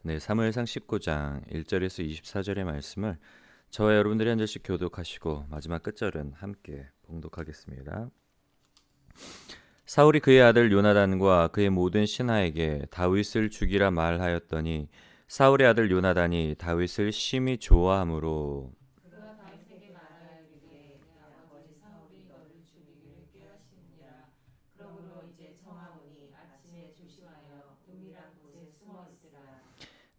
네, 사무엘상 19장 1절에서 24절의 말씀을 저와 여러분들이 한 절씩 교독하시고 마지막 끝절은 함께 봉독하겠습니다. 사울이 그의 아들 요나단과 그의 모든 신하에게 다윗을 죽이라 말하였더니 사울의 아들 요나단이 다윗을 심히 좋아하므로 그가 다윗에게 말하기를 내 아버지 사울이 너를 죽이기를 꾀하시니라. 그러므로 이제 청하오니 아침에 조심하여 은밀한 곳에 숨어 있으라.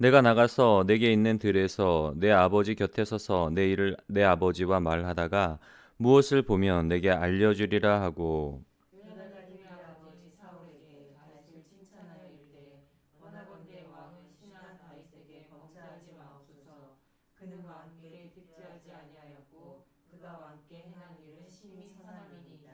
내가 나가서 내게 있는 들에서 내 아버지 곁에 서서 내 일을 내 아버지와 말하다가 무엇을 보면 내게 알려주리라 하고 요나단이 아버지 사울에게 다윗을 칭찬하여 이르되 원하건대 왕은 신하 다윗에게 범죄하지 마옵소서. 그는 왕께 득죄하지 아니하였고 그가 왕께 행한 일은 심히 선함이니이다.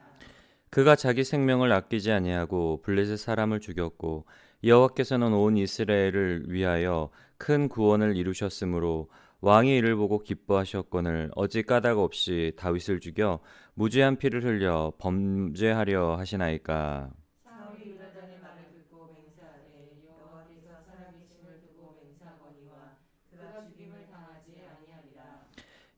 그가 자기 생명을 아끼지 아니하고 블레셋 사람을 죽였고 여호와께서는 온 이스라엘을 위하여 큰 구원을 이루셨으므로 왕이 이를 보고 기뻐하셨거늘 어찌 까닭 없이 다윗을 죽여 무죄한 피를 흘려 범죄하려 하시나이까. 사울이 요나단의 말을 듣고 맹세하되 여호와께서 살아계심을 두고 맹세하거니와 그가 죽임을 당하지 아니하리라.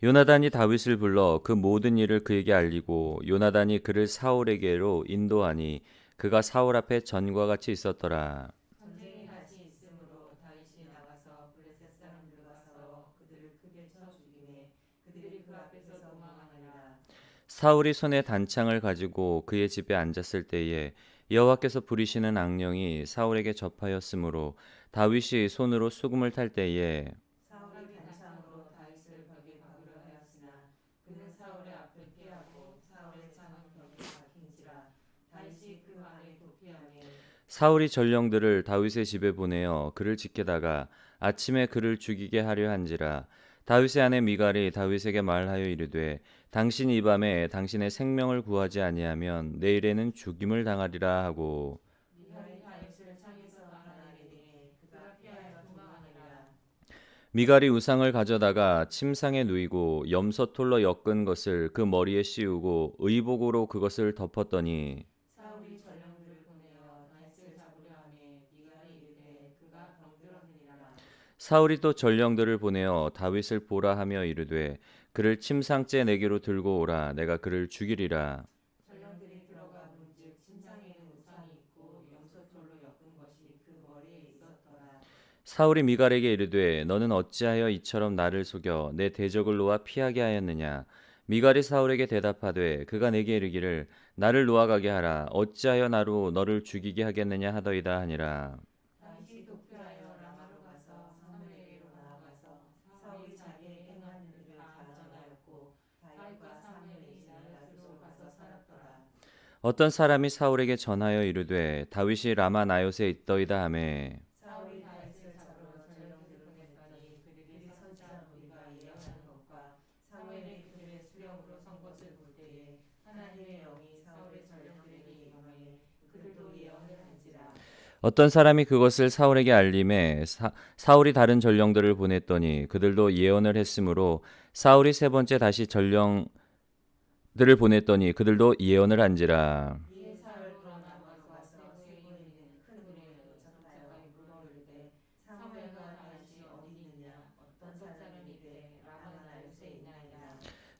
요나단이 다윗을 불러 그 모든 일을 그에게 알리고 요나단이 그를 사울에게로 인도하니 그가 사울 앞에 전과 같이 있었더라. 전쟁이 다시 있으므로 다윗이 나가서 블레셋 사람들과 싸워 그들을 크게 쳐 죽이매 그들이 그 앞에서 도망하니라. 사울이 손에 단창을 가지고 그의 집에 앉았을 때에 여호와께서 부리시는 악령이 사울에게 접하였으므로 다윗이 손으로 수금을 탈 때에 사울이 단창으로 다윗을 벽에 박으려 하였으나 그는 사울의 앞을 피하고 사울의 창은 벽에 박힌지라. 다윗이 그 안에 도피하매 사울이 전령들을 다윗의 집에 보내어 그를 지키다가 아침에 그를 죽이게 하려 한지라. 다윗의 아내 미갈이 다윗에게 말하여 이르되 당신이 이 밤에 당신의 생명을 구하지 아니하면 내일에는 죽임을 당하리라 하고 미갈이 다윗을 창에서 가나게 되매 그가 피하여 도망하니라. 미갈이 우상을 가져다가 침상에 누이고 염소털로 엮은 것을 그 머리에 씌우고 의복으로 그것을 덮었더니 사울이 전령들을 보내어 다윗을 잡으려 하매 미갈이 이르되 그가 병들었느니라. 사울이 또 전령들을 보내어 다윗을 보라 하며 이르되 그를 침상째 내게로 들고 오라 내가 그를 죽이리라. 전령들이 들어가 본즉 침상에는 우상이 있고 염소털로 엮은 것이 그 머리에 있었더라. 사울이 미갈에게 이르되 너는 어찌하여 이처럼 나를 속여 내 대적을 놓아 피하게 하였느냐. 미갈이 사울에게 대답하되 그가 내게 이르기를 나를 놓아가게 하라 어찌하여 나로 너를 죽이게 하겠느냐 하더이다 하니라. 다윗이 도피하여 라마로 가서 사무엘에게로 나아가서 사울이 자기의 행한 일을 다 전하였고 다윗과 사무엘이 나야스로 가서 살았더라. 어떤 사람이 사울에게 전하여 이르되 다윗이 라마 나요에 있더이다 하매 사울이 다윗을 잡으러 전령들을 보냈더니 그들이 선지자 무리가 예언하는 것과 사무엘이 그들의 수령으로 선 것을 볼 때에 하나님의 영이 사울의 전령들에게 임하매 그들도 예언을 한지라. 어떤 사람이 그것을 사울에게 알림해 사울이 다른 전령들을 보냈더니 그들도 예언을 했으므로 사울이 세 번째 다시 전령들을 보냈더니 그들도 예언을 한지라. 이에 사울도 라마로 가서 세고에 있는 큰 문에 도착하여 물어보되 사무엘과 다윗이 어디 있느냐. 어떤 사람이 이르되 라마나요새 있나이다.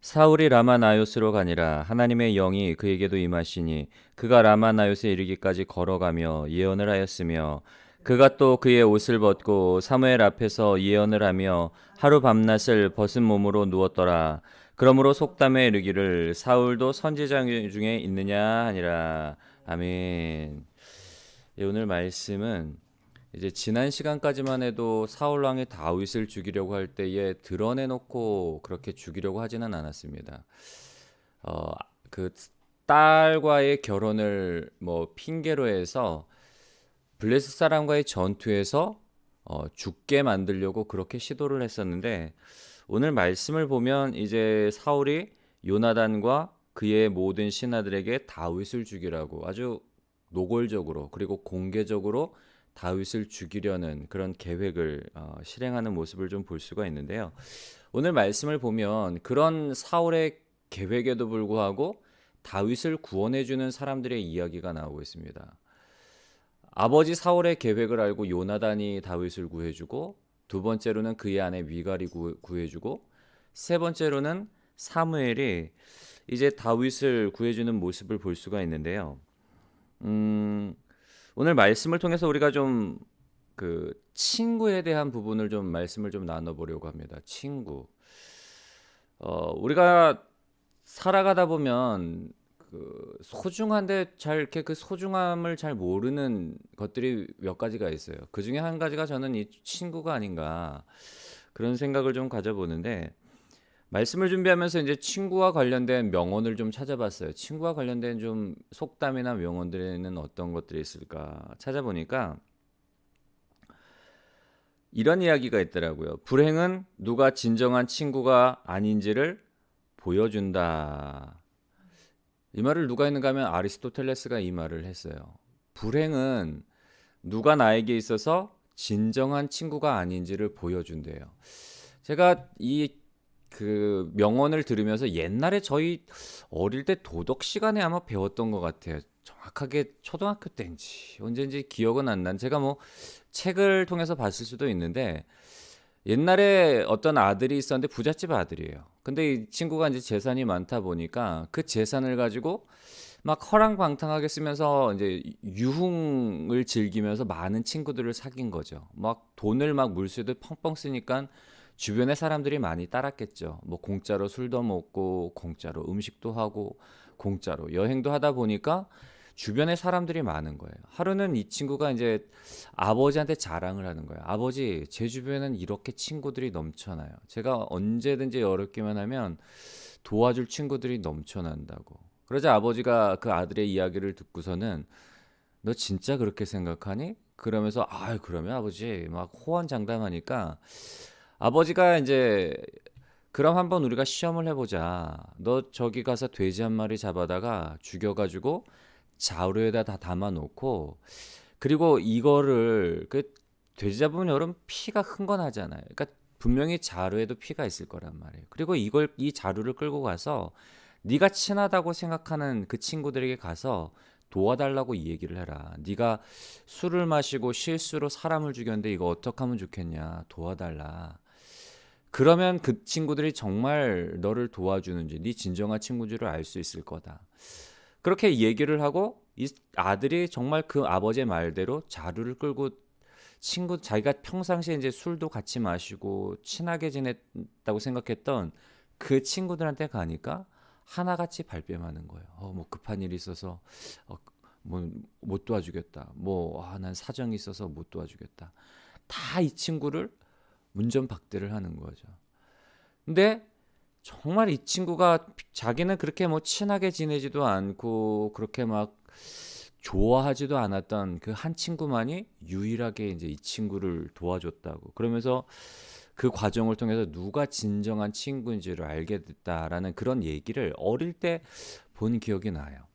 사울이 라마 나요스로 가니라. 하나님의 영이 그에게도 임하시니 그가 라마 나요스에 이르기까지 걸어가며 예언을 하였으며 그가 또 그의 옷을 벗고 사무엘 앞에서 예언을 하며 하루 밤낮을 벗은 몸으로 누웠더라. 그러므로 속담에 이르기를 사울도 선지자 중에 있느냐 하니라. 아멘. 예, 오늘 말씀은 이제 지난 시간까지만 해도 사울 왕이 다윗을 죽이려고 할 때에 드러내놓고 그렇게 죽이려고 하지는 않았습니다. 어, 그 딸과의 결혼을 뭐 핑계로 해서 블레셋 사람과의 전투에서 죽게 만들려고 그렇게 시도를 했었는데 오늘 말씀을 보면 이제 사울이 요나단과 그의 모든 신하들에게 다윗을 죽이라고 아주 노골적으로 그리고 공개적으로 다윗을 죽이려는 그런 계획을 실행하는 모습을 좀 볼 수가 있는데요. 오늘 말씀을 보면 그런 사울의 계획에도 불구하고 다윗을 구원해주는 사람들의 이야기가 나오고 있습니다. 아버지 사울의 계획을 알고 요나단이 다윗을 구해주고 두 번째로는 그의 아내 미갈이 구해주고, 세 번째로는 사무엘이 이제 다윗을 구해주는 모습을 볼 수가 있는데요. 오늘 말씀을 통해서 우리가 좀 그 친구에 대한 부분을 좀 말씀을 좀 나눠보려고 합니다. 친구. 우리가 살아가다 보면 그 소중한데 잘 이렇게 그 소중함을 잘 모르는 것들이 몇 가지가 있어요. 그 중에 한 가지가 저는 이 친구가 아닌가 그런 생각을 좀 가져보는데, 말씀을 준비하면서 이제 친구와 관련된 명언을 좀 찾아봤어요. 친구와 관련된 좀 속담이나 명언들에는 어떤 것들이 있을까 찾아보니까 이런 이야기가 있더라고요. 불행은 누가 진정한 친구가 아닌지를 보여준다. 이 말을 누가 했는가 하면 아리스토텔레스가 이 말을 했어요. 불행은 누가 나에게 있어서 진정한 친구가 아닌지를 보여준대요. 제가 이 그 명언을 들으면서 옛날에 저희 어릴 때 도덕 시간에 아마 배웠던 것 같아요. 정확하게 초등학교 때인지 언제인지 기억은 안 난. 제가 뭐 책을 통해서 봤을 수도 있는데, 옛날에 어떤 아들이 있었는데 부잣집 아들이에요. 근데 이 친구가 이제 재산이 많다 보니까 그 재산을 가지고 막 허랑방탕하게 쓰면서 이제 유흥을 즐기면서 많은 친구들을 사귄 거죠. 막 돈을 막 물수도 펑펑 쓰니까 주변에 사람들이 많이 따랐겠죠. 뭐 공짜로 술도 먹고 공짜로 음식도 하고 공짜로 여행도 하다 보니까 주변에 사람들이 많은 거예요. 하루는 이 친구가 이제 아버지한테 자랑을 하는 거예요. 아버지, 제 주변에는 이렇게 친구들이 넘쳐나요. 제가 언제든지 어렵기만 하면 도와줄 친구들이 넘쳐난다고. 그러자 아버지가 그 아들의 이야기를 듣고서는 너 진짜 그렇게 생각하니? 그러면서 그러면 아버지 막 호언장담하니까 아버지가 이제 그럼 한번 우리가 시험을 해보자. 너 저기 가서 돼지 한 마리 잡아다가 죽여가지고 자루에다 다 담아놓고, 그리고 이거를 그 돼지 잡으면 여러분 피가 흥건하잖아요. 그러니까 분명히 자루에도 피가 있을 거란 말이에요. 그리고 이걸 이 자루를 끌고 가서 네가 친하다고 생각하는 그 친구들에게 가서 도와달라고 이 얘기를 해라. 네가 술을 마시고 실수로 사람을 죽였는데 이거 어떻게 하면 좋겠냐. 도와달라. 그러면 그 친구들이 정말 너를 도와주는지, 네 진정한 친구인지를 알 수 있을 거다. 그렇게 얘기를 하고 이 아들이 정말 그 아버지의 말대로 자루를 끌고 자기가 평상시에 이제 술도 같이 마시고 친하게 지냈다고 생각했던 그 친구들한테 가니까 하나같이 발뺌하는 거예요. 뭐 급한 일이 있어서 뭐 못 도와주겠다. 난 사정이 있어서 못 도와주겠다. 다 이 친구를 문전박대를 하는 거죠. 근데 정말 이 친구가 자기는 그렇게 뭐 친하게 지내지도 않고 그렇게 막 좋아하지도 않았던 그 한 친구만이 유일하게 이제 이 친구를 도와줬다고. 그러면서 그 과정을 통해서 누가 진정한 친구인지를 알게 됐다라는 그런 얘기를 어릴 때 본 기억이 나요.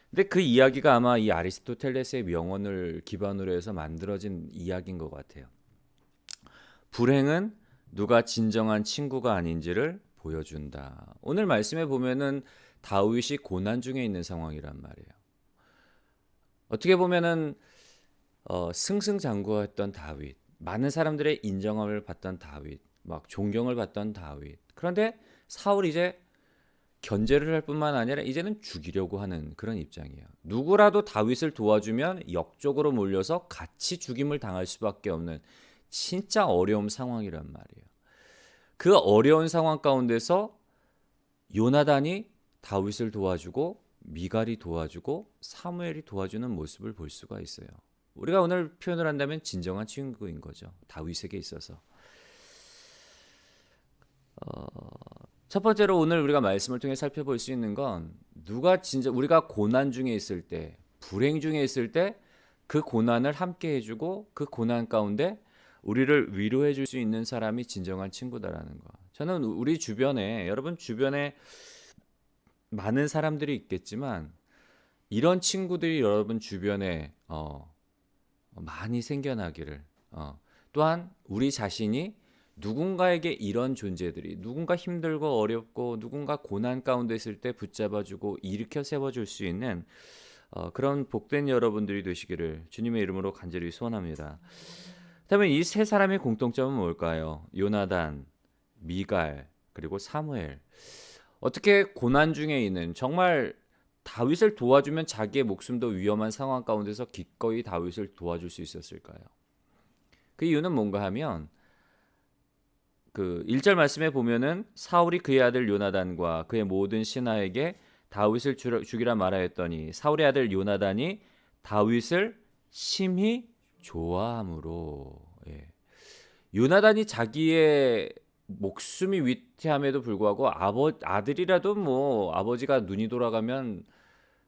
근데 그 이야기가 아마 이 아리스토텔레스의 명언을 기반으로 해서 만들어진 이야기인 것 같아요. 불행은 누가 진정한 친구가 아닌지를 보여준다. 오늘 말씀에 보면은 다윗이 고난 중에 있는 상황이란 말이에요. 어떻게 보면은 승승장구했던 다윗, 많은 사람들의 인정함을 받던 다윗, 막 존경을 받던 다윗. 그런데 사울이 이제 견제를 할 뿐만 아니라 이제는 죽이려고 하는 그런 입장이에요. 누구라도 다윗을 도와주면 역적으로 몰려서 같이 죽임을 당할 수밖에 없는 진짜 어려운 상황이란 말이에요. 그 어려운 상황 가운데서 요나단이 다윗을 도와주고 미갈이 도와주고 사무엘이 도와주는 모습을 볼 수가 있어요. 우리가 오늘 표현을 한다면 진정한 친구인 거죠. 다윗에게 있어서. 첫 번째로 오늘 우리가 말씀을 통해 살펴볼 수 있는 건, 누가 진짜 우리가 고난 중에 있을 때, 불행 중에 있을 때 그 고난을 함께 해주고 그 고난 가운데 우리를 위로해 줄 수 있는 사람이 진정한 친구다라는 거. 저는 우리 주변에, 여러분 주변에 많은 사람들이 있겠지만 이런 친구들이 여러분 주변에 많이 생겨나기를, 또한 우리 자신이 누군가에게 이런 존재들이, 누군가 힘들고 어렵고 누군가 고난 가운데 있을 때 붙잡아주고 일으켜 세워줄 수 있는 그런 복된 여러분들이 되시기를 주님의 이름으로 간절히 소원합니다. 그러면 이 세 사람의 공통점은 뭘까요? 요나단, 미갈, 그리고 사무엘. 어떻게 고난 중에 있는 정말 다윗을 도와주면 자기의 목숨도 위험한 상황 가운데서 기꺼이 다윗을 도와줄 수 있었을까요? 그 이유는 뭔가 하면 그 1절 말씀에 보면은 사울이 그의 아들 요나단과 그의 모든 신하에게 다윗을 죽이라 말하였더니 사울의 아들 요나단이 다윗을 심히 좋아함으로. 예. 요나단이 자기의 목숨이 위태함에도 불구하고 아들이라도 뭐 아버지가 눈이 돌아가면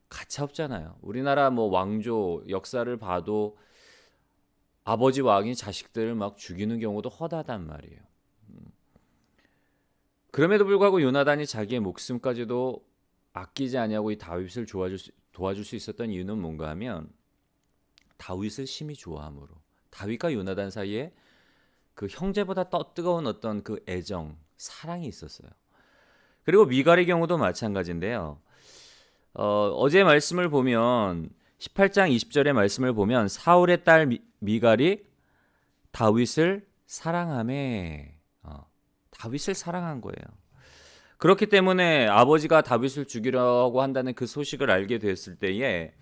가차없잖아요. 우리나라 뭐 왕조 역사를 봐도 아버지 왕이 자식들을 막 죽이는 경우도 허다단 말이에요. 그럼에도 불구하고 요나단이 자기의 목숨까지도 아끼지 아니하고 이 다윗을 도와줄 수 있었던 이유는 뭔가 하면 다윗을 심히 좋아함으로. 다윗과 요나단 사이에 그 형제보다 더 뜨거운 어떤 그 애정, 사랑이 있었어요. 그리고 미갈의 경우도 마찬가지인데요. 어제 말씀을 보면 18장 20절의 말씀을 보면 사울의 딸 미갈이 다윗을 사랑하매 다윗을 사랑한 거예요. 그렇기 때문에 아버지가 다윗을 죽이려고 한다는 그 소식을 알게 됐을 때에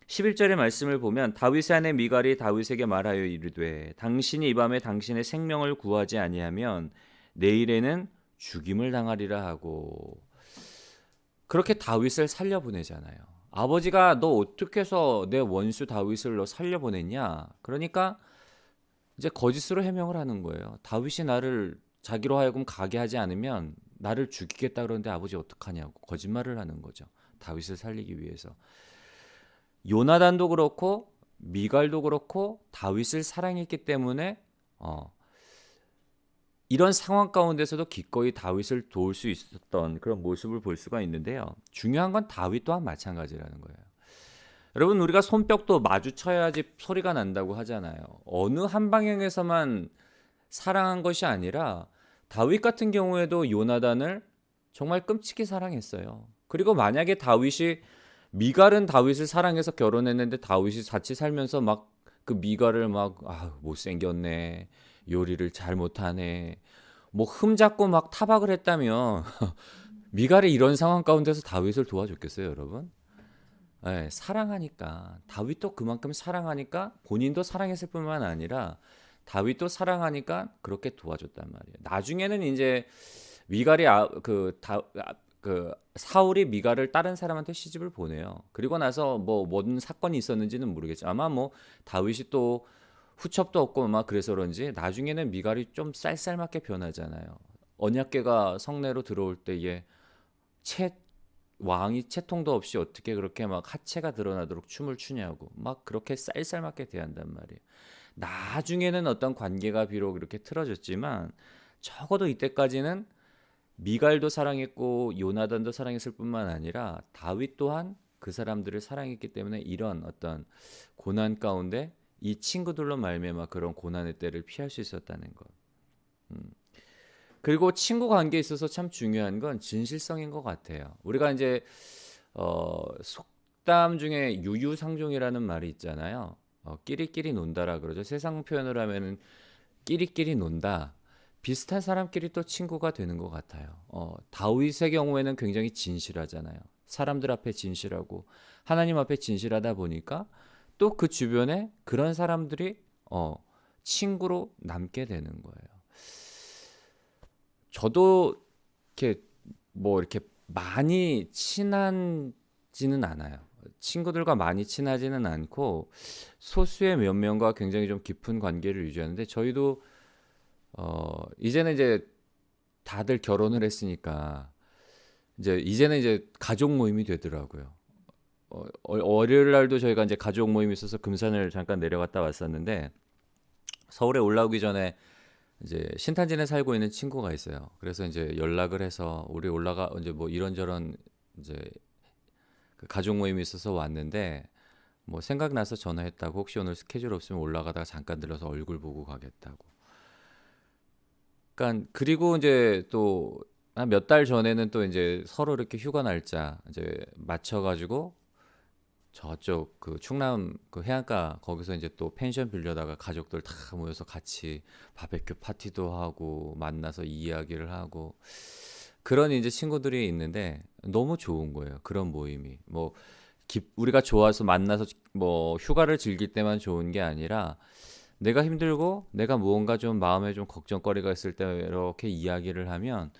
11절의 말씀을 보면 다윗의 아내 미갈이 다윗에게 말하여 이르되 당신이 이 밤에 당신의 생명을 구하지 아니하면 내일에는 죽임을 당하리라 하고 그렇게 다윗을 살려보내잖아요. 아버지가 너 어떻게 해서 내 원수 다윗을 너 살려보냈냐? 그러니까 이제 거짓으로 해명을 하는 거예요. 다윗이 나를 자기로 하여금 가게 하지 않으면 나를 죽이겠다 그러는데 아버지 어떡하냐고 거짓말을 하는 거죠. 다윗을 살리기 위해서. 요나단도 그렇고 미갈도 그렇고 다윗을 사랑했기 때문에 이런 상황 가운데서도 기꺼이 다윗을 도울 수 있었던 그런 모습을 볼 수가 있는데요. 중요한 건 다윗 또한 마찬가지라는 거예요. 여러분 우리가 손뼉도 마주쳐야지 소리가 난다고 하잖아요. 어느 한 방향에서만 사랑한 것이 아니라 다윗 같은 경우에도 요나단을 정말 끔찍히 사랑했어요. 그리고 만약에 다윗이 미갈은 다윗을 사랑해서 결혼했는데 다윗이 같이 살면서 막 그 미갈을 막 못생겼네, 요리를 잘 못하네, 뭐 흠잡고 막 타박을 했다면 미갈이 이런 상황 가운데서 다윗을 도와줬겠어요, 여러분? 네, 사랑하니까 다윗도 그만큼 사랑하니까 본인도 사랑했을 뿐만 아니라 다윗도 사랑하니까 그렇게 도와줬단 말이에요. 나중에는 이제 미갈이 그 사울이 미갈을 다른 사람한테 시집을 보내요. 그리고 나서 뭐 뭔 사건이 있었는지는 모르겠지만 아마 뭐 다윗이 또 후첩도 없고 막 그래서 그런지 나중에는 미갈이 좀 쌀쌀맞게 변하잖아요. 언약궤가 성내로 들어올 때에 채 왕이 채통도 없이 어떻게 그렇게 막 하체가 드러나도록 춤을 추냐고 막 그렇게 쌀쌀맞게 대한단 말이에요. 나중에는 어떤 관계가 비록 이렇게 틀어졌지만 적어도 이때까지는 미갈도 사랑했고 요나단도 사랑했을 뿐만 아니라 다윗 또한 그 사람들을 사랑했기 때문에 이런 어떤 고난 가운데 이 친구들로 말미암아 그런 고난의 때를 피할 수 있었다는 것. 그리고 친구 관계에 있어서 참 중요한 건 진실성인 것 같아요. 우리가 이제 속담 중에 유유상종이라는 말이 있잖아요. 끼리끼리 논다라 그러죠. 세상 표현으로 하면은 끼리끼리 논다. 비슷한 사람끼리 또 친구가 되는 것 같아요. 다윗의 경우에는 굉장히 진실하잖아요. 사람들 앞에 진실하고 하나님 앞에 진실하다 보니까 또 그 주변에 그런 사람들이 친구로 남게 되는 거예요. 저도 이렇게 많이 친하지는 않아요. 친구들과 많이 친하지는 않고 소수의 몇 명과 굉장히 좀 깊은 관계를 유지하는데 저희도 이제는 이제 다들 결혼을 했으니까 이제는 이제 가족 모임이 되더라고요. 월요일 날도 저희가 이제 가족 모임이 있어서 금산을 잠깐 내려갔다 왔었는데 서울에 올라오기 전에 이제 신탄진에 살고 있는 친구가 있어요. 그래서 이제 연락을 해서 우리 올라가 이제 뭐 이런저런 이제 그 가족 모임이 있어서 왔는데 뭐 생각나서 전화했다고 혹시 오늘 스케줄 없으면 올라가다가 잠깐 들러서 얼굴 보고 가겠다고. 그러니까 그리고 이제 또 한 몇 달 전에는 또 이제 서로 이렇게 휴가 날짜 이제 맞춰가지고 저쪽 그 충남 그 해안가 거기서 이제 또 펜션 빌려다가 가족들 다 모여서 같이 바베큐 파티도 하고 만나서 이야기를 하고 그런 이제 친구들이 있는데 너무 좋은 거예요. 그런 모임이. 뭐 우리가 좋아서 만나서 뭐 휴가를 즐길 때만 좋은 게 아니라 내가 힘들고 내가 무언가 좀 마음에 좀 걱정거리가 있을 때 이렇게 이야기를 하면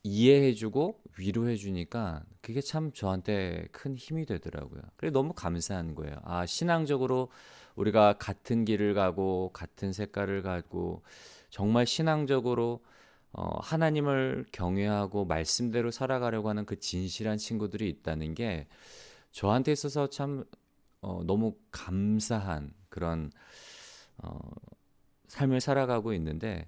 이해해주고 위로해주니까 그게 참 저한테 큰 힘이 되더라고요. 그래 너무 감사한 거예요. 아, 신앙적으로 우리가 같은 길을 가고 같은 색깔을 가고 정말 신앙적으로 하나님을 경외하고 말씀대로 살아가려고 하는 그 진실한 친구들이 있다는 게 저한테 있어서 참 너무 감사한 그런 어, 삶을 살아가고 있는데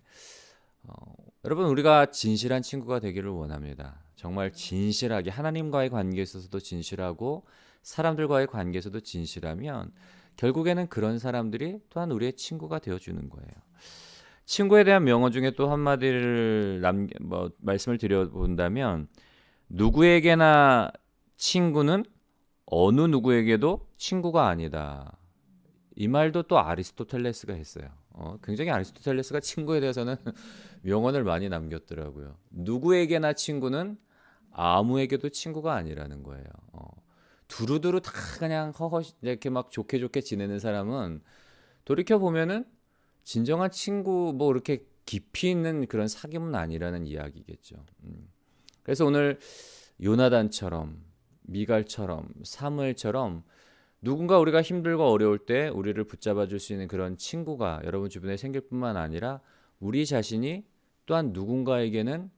여러분 우리가 진실한 친구가 되기를 원합니다. 정말 진실하게 하나님과의 관계에 있어서도 진실하고 사람들과의 관계에서도 진실하면 결국에는 그런 사람들이 또한 우리의 친구가 되어주는 거예요. 친구에 대한 명언 중에 또 한마디를 말씀을 드려본다면 누구에게나 친구는 어느 누구에게도 친구가 아니다. 이 말도 또 아리스토텔레스가 했어요. 굉장히 아리스토텔레스가 친구에 대해서는 명언을 많이 남겼더라고요. 누구에게나 친구는 아무에게도 친구가 아니라는 거예요. 두루두루 다 그냥 허허 이렇게 막 좋게 좋게 지내는 사람은 돌이켜 보면은 진정한 친구 뭐 이렇게 깊이 있는 그런 사귐은 아니라는 이야기겠죠. 그래서 오늘 요나단처럼 미갈처럼 사무엘처럼 누군가 우리가 힘들고 어려울 때 우리를 붙잡아 줄 수 있는 그런 친구가 여러분 주변에 생길 뿐만 아니라 우리 자신이 또한 누군가에게는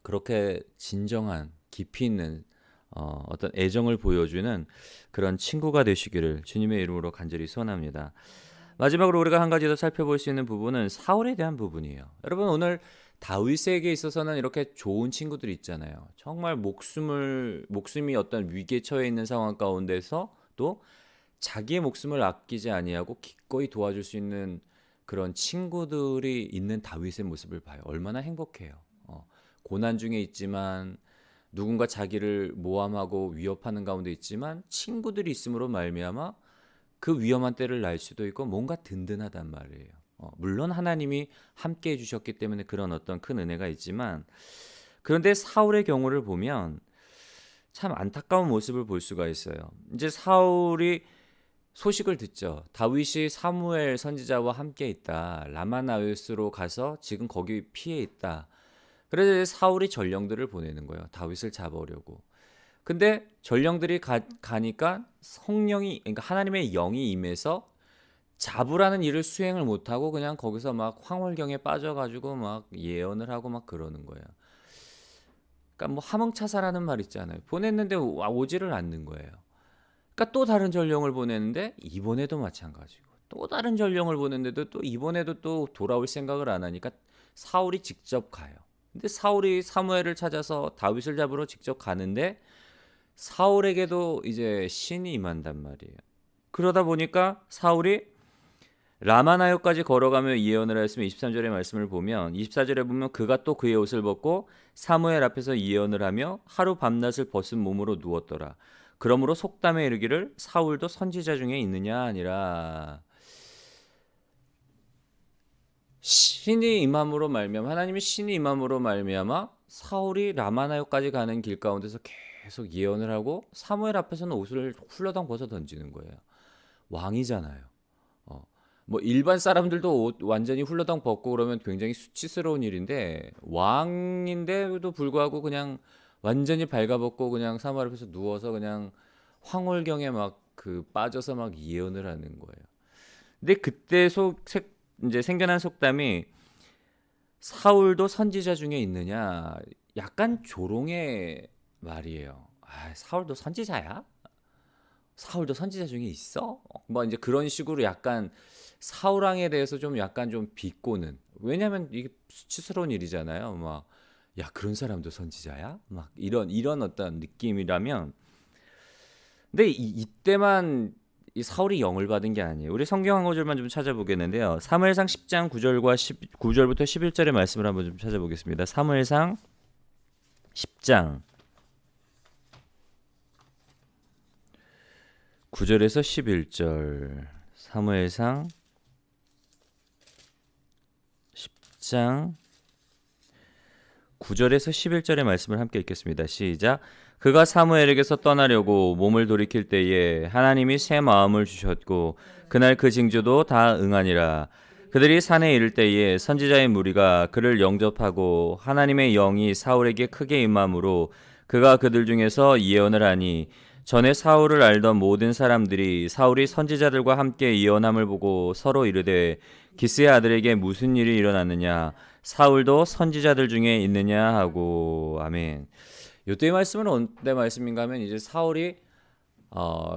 그렇게 진정한 깊이 있는 어떤 애정을 보여주는 그런 친구가 되시기를 주님의 이름으로 간절히 소원합니다. 마지막으로 우리가 한 가지 더 살펴볼 수 있는 부분은 사울에 대한 부분이에요. 여러분 오늘 다윗에게 있어서는 이렇게 좋은 친구들이 있잖아요. 정말 목숨이 어떤 위기에 처해 있는 상황 가운데서 또 자기의 목숨을 아끼지 아니하고 기꺼이 도와줄 수 있는 그런 친구들이 있는 다윗의 모습을 봐요. 얼마나 행복해요. 고난 중에 있지만 누군가 자기를 모함하고 위협하는 가운데 있지만 친구들이 있음으로 말미암아 그 위험한 때를 날 수도 있고 뭔가 든든하단 말이에요. 물론 하나님이 함께 해주셨기 때문에 그런 어떤 큰 은혜가 있지만 그런데 사울의 경우를 보면 참 안타까운 모습을 볼 수가 있어요. 이제 사울이 소식을 듣죠. 다윗이 사무엘 선지자와 함께 있다. 라마나요스로 가서 지금 거기 피해 있다. 그래서 사울이 전령들을 보내는 거예요. 다윗을 잡으려고. 근데 전령들이 가니까 성령이 그러니까 하나님의 영이 임해서 잡으라는 일을 수행을 못하고 그냥 거기서 막 황홀경에 빠져가지고 막 예언을 하고 막 그러는 거예요. 그러니까 뭐 하몽차사라는 말 있잖아요. 보냈는데 오지를 않는 거예요. 그러니까 또 다른 전령을 보냈는데 이번에도 마찬가지고 또 다른 전령을 보냈는데도 또 이번에도 또 돌아올 생각을 안 하니까 사울이 직접 가요. 근데 사울이 사무엘을 찾아서 다윗을 잡으러 직접 가는데 사울에게도 이제 신이 임한단 말이에요. 그러다 보니까 사울이 라마나요까지 걸어가며 예언을 하였으며 23절의 말씀을 보면 24절에 보면 그가 또 그의 옷을 벗고 사무엘 앞에서 예언을 하며 하루 밤낮을 벗은 몸으로 누웠더라. 그러므로 속담에 이르기를 사울도 선지자 중에 있느냐 아니라 신이 임함으로 말미암아 하나님이 신이 임함으로 말미암아 사울이 라마나요까지 가는 길 가운데서 계속 예언을 하고 사무엘 앞에서는 옷을 훌러덩 벗어 던지는 거예요. 왕이잖아요. 뭐 일반 사람들도 옷 완전히 훌러덩 벗고 그러면 굉장히 수치스러운 일인데 왕인데도 불구하고 그냥 완전히 발가벗고 그냥 사무엘 앞에서 누워서 그냥 황홀경에 막 그 빠져서 막 예언을 하는 거예요. 근데 그때 이제 생겨난 속담이 사울도 선지자 중에 있느냐 약간 조롱의 말이에요. 사울도 선지자야? 사울도 선지자 중에 있어? 뭐 이제 그런 식으로 약간 사울 왕에 대해서 좀 약간 좀 비꼬는. 왜냐면 이게 수치스러운 일이잖아요. 막 야 그런 사람도 선지자야? 막 이런 어떤 느낌이라면 근데 이때만 이 사울이 영을 받은 게 아니에요. 우리 성경 한 구절만 좀 찾아보겠는데요. 사무엘상 10장 9절부터 11절의 말씀을 한번 좀 찾아보겠습니다. 사무엘상 10장 9절에서 11절 사무엘상 10장 9절에서 11절의 말씀을 함께 읽겠습니다. 시작. 그가 사무엘에게서 떠나려고 몸을 돌이킬 때에 하나님이 새 마음을 주셨고 그날 그 징조도 다 응하니라. 그들이 산에 이를 때에 선지자의 무리가 그를 영접하고 하나님의 영이 사울에게 크게 임함으로 그가 그들 중에서 예언을 하니 전에 사울을 알던 모든 사람들이 사울이 선지자들과 함께 예언함을 보고 서로 이르되 기스의 아들에게 무슨 일이 일어났느냐 사울도 선지자들 중에 있느냐 하고. 아멘. 이때의 말씀은 어때 말씀인가 하면 이제 사울이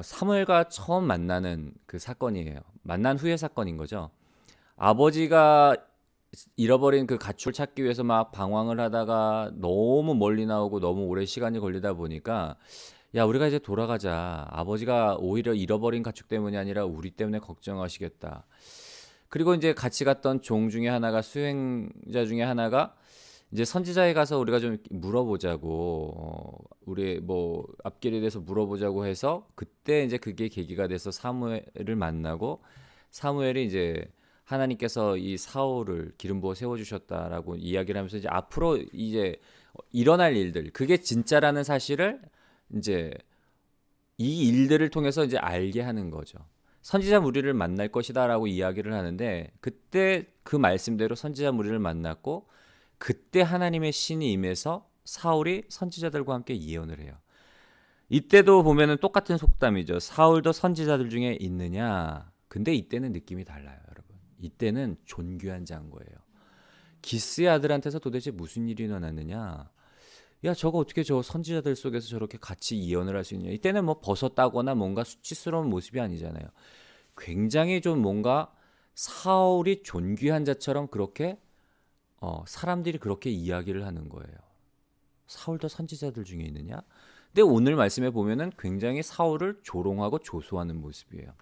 사무엘과 처음 만나는 그 사건이에요. 만난 후의 사건인 거죠. 아버지가 잃어버린 그 가축을 찾기 위해서 막 방황을 하다가 너무 멀리 나오고 너무 오래 시간이 걸리다 보니까 야 우리가 이제 돌아가자. 아버지가 오히려 잃어버린 가축 때문이 아니라 우리 때문에 걱정하시겠다. 그리고 이제 같이 갔던 종 중에 하나가 수행자 중에 하나가 이제 선지자에 가서 우리가 좀 물어보자고 우리 뭐 앞길에 대해서 물어보자고 해서 그때 이제 그게 계기가 돼서 사무엘을 만나고 사무엘이 이제 하나님께서 이 사울을 기름 부어 세워 주셨다라고 이야기를 하면서 이제 앞으로 이제 일어날 일들 그게 진짜라는 사실을 이제 이 일들을 통해서 이제 알게 하는 거죠. 선지자 무리를 만날 것이다라고 이야기를 하는데 그때 그 말씀대로 선지자 무리를 만났고 그때 하나님의 신이 임해서 사울이 선지자들과 함께 예언을 해요. 이때도 보면은 똑같은 속담이죠. 사울도 선지자들 중에 있느냐. 근데 이때는 느낌이 달라요, 여러분. 이때는 존귀한 장거예요. 기스의 아들한테서 도대체 무슨 일이 일어났느냐. 야 저거 어떻게 저 선지자들 속에서 저렇게 같이 예언을 할 수 있냐. 이때는 뭐 벗었다거나 뭔가 수치스러운 모습이 아니잖아요. 굉장히 좀 뭔가 사울이 존귀한 자처럼 그렇게 사람들이 그렇게 이야기를 하는 거예요. 사울도 선지자들 중에 있느냐? 근데 오늘 말씀에 보면은 굉장히 사울을 조롱하고 조소하는 모습이에요.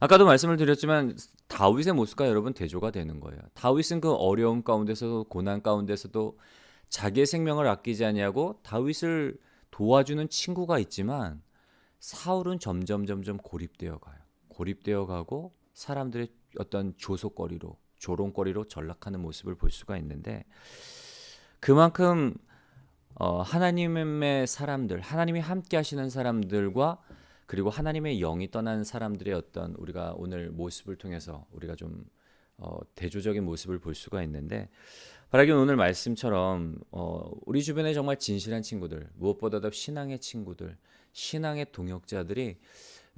아까도 말씀을 드렸지만 다윗의 모습과 여러분 대조가 되는 거예요. 다윗은 그 어려움 가운데서도 고난 가운데서도 자기의 생명을 아끼지 아니하고 다윗을 도와주는 친구가 있지만 사울은 점점 고립되어 가요. 고립되어 가고 사람들의 어떤 조소거리로 조롱거리로 전락하는 모습을 볼 수가 있는데 그만큼 하나님의 사람들, 하나님이 함께 하시는 사람들과 그리고 하나님의 영이 떠난 사람들의 어떤 우리가 오늘 모습을 통해서 우리가 좀 대조적인 모습을 볼 수가 있는데 바라기는 오늘 말씀처럼 우리 주변에 정말 진실한 친구들, 무엇보다도 신앙의 친구들, 신앙의 동역자들이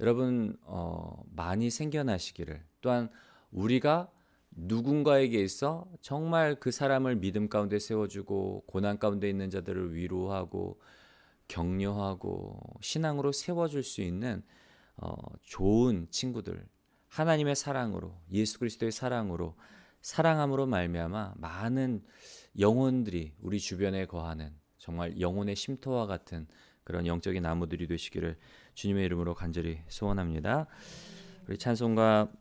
여러분 많이 생겨나시기를 또한 우리가 누군가에게 있어 정말 그 사람을 믿음 가운데 세워주고 고난 가운데 있는 자들을 위로하고 격려하고 신앙으로 세워줄 수 있는 좋은 친구들 하나님의 사랑으로 예수 그리스도의 사랑으로 사랑함으로 말미암아 많은 영혼들이 우리 주변에 거하는 정말 영혼의 쉼터와 같은 그런 영적인 나무들이 되시기를 주님의 이름으로 간절히 소원합니다. 우리 찬송가